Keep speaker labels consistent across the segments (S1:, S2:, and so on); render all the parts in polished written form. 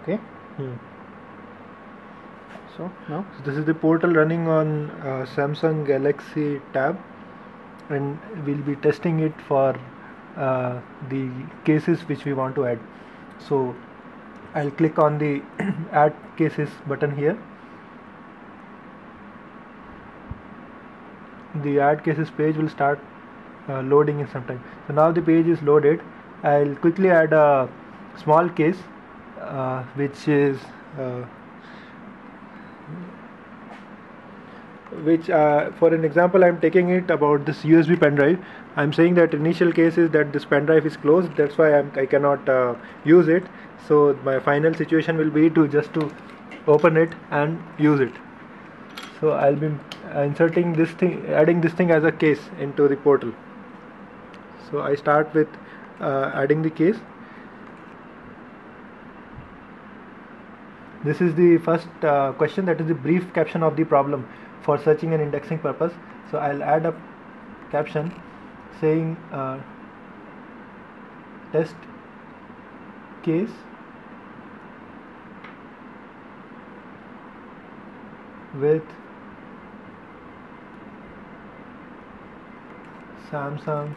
S1: Okay.
S2: So now
S1: This is the portal running on Samsung Galaxy Tab, and we'll be testing it for the cases which we want to add. So I'll click on the add cases button here. The add cases page will start loading in some time. So now the page is loaded. I'll quickly add a small case which is for an example, I'm taking it about this USB pen drive. I'm saying that initial case is that this pen drive is closed, that's why I cannot use it. So my final situation will be to just to open it and use it. So I'll be inserting this thing, adding this thing as a case into the portal. So I start with adding the case. This is the first question, that is the brief caption of the problem for searching and indexing purpose. So I'll add a caption saying test case with Samsung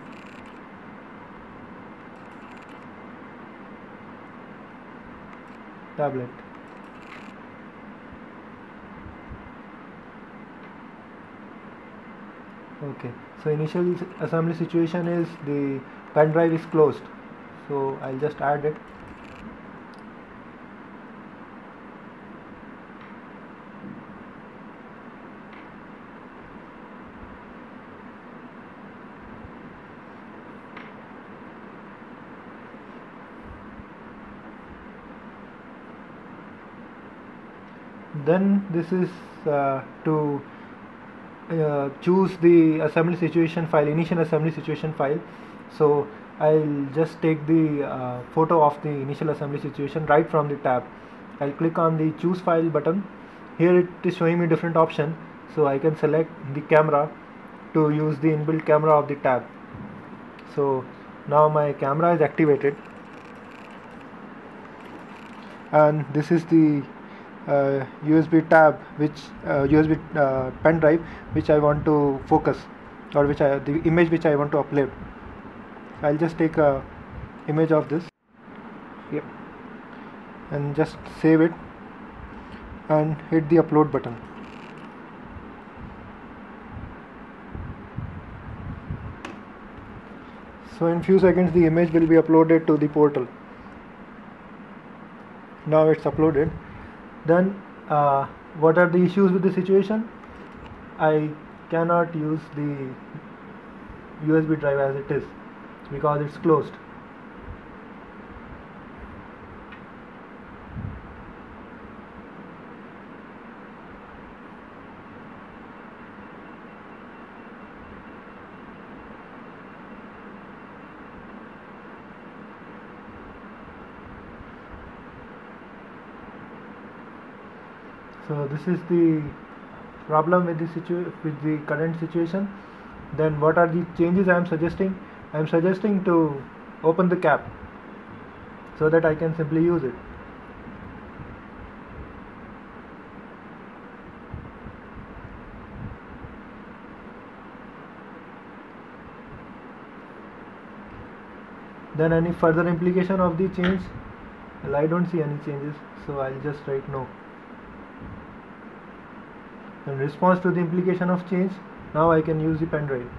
S1: tablet. Okay, so initial assembly situation is the pen drive is closed, so I'll just add it. Then this is to choose the assembly situation file, initial assembly situation file. So I'll just take the photo of the initial assembly situation right from the tab. I'll click on the choose file button. Here it is showing me different option, so I can select the camera to use the inbuilt camera of the tab. So now my camera is activated, and this is the USB tab, which USB pen drive which I want to focus, or the image which I want to upload. I'll just take a image of this, yep, and just save it and hit the upload button. So in few seconds the image will be uploaded to the portal. Now it's uploaded. Then what are the issues with the situation? I cannot use the USB drive as it is because it's closed. So this is the problem with the current situation. Then what are the changes I am suggesting? I am suggesting to open the cap so that I can simply use it. Then any further implication of the change? Well, I don't see any changes, so I'll just write no. In response to the implication of change, now I can use the pen drive.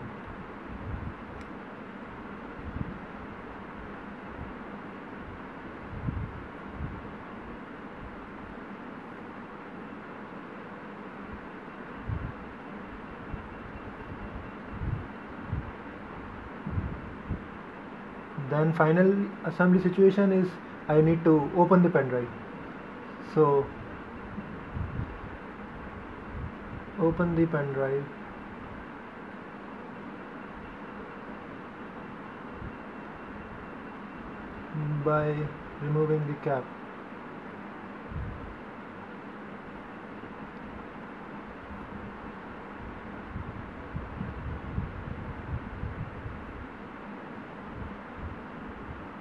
S1: Then final assembly situation is I need to open the pen drive. So open the pen drive. By removing the cap.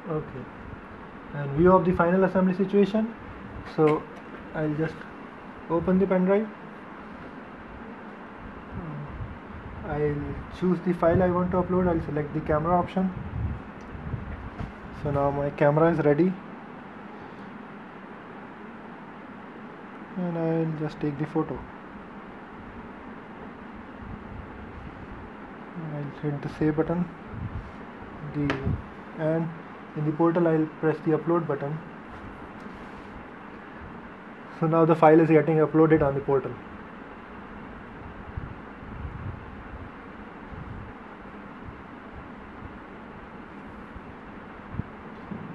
S1: Okay, and view of the final assembly situation. So I'll just open the pen drive. I'll choose the file I want to upload. I'll select the camera option. So now my camera is ready, and I'll just take the photo. I'll hit the save button, and in the portal I'll press the upload button. So now the file is getting uploaded on the portal.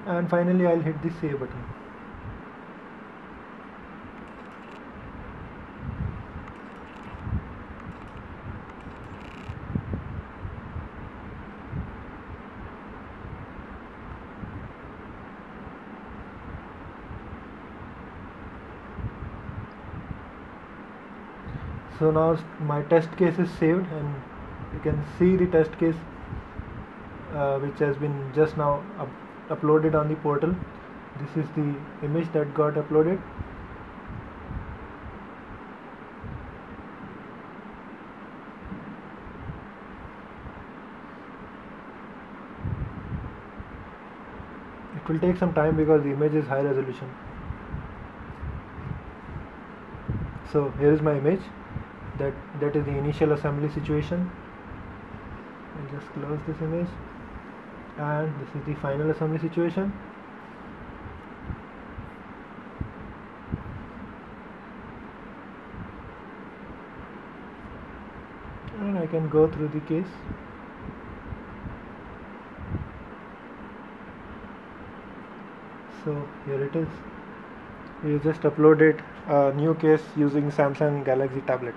S1: And finally I'll hit the save button. So now my test case is saved, and you can see the test case which has been just now uploaded on the portal. This is the image that got uploaded. It will take some time because the image is high resolution. So here is my image. That is the initial assembly situation. I'll just close this image, and this is the final assembly situation. And I can go through the case. So here it is. We just uploaded a new case using Samsung Galaxy tablet.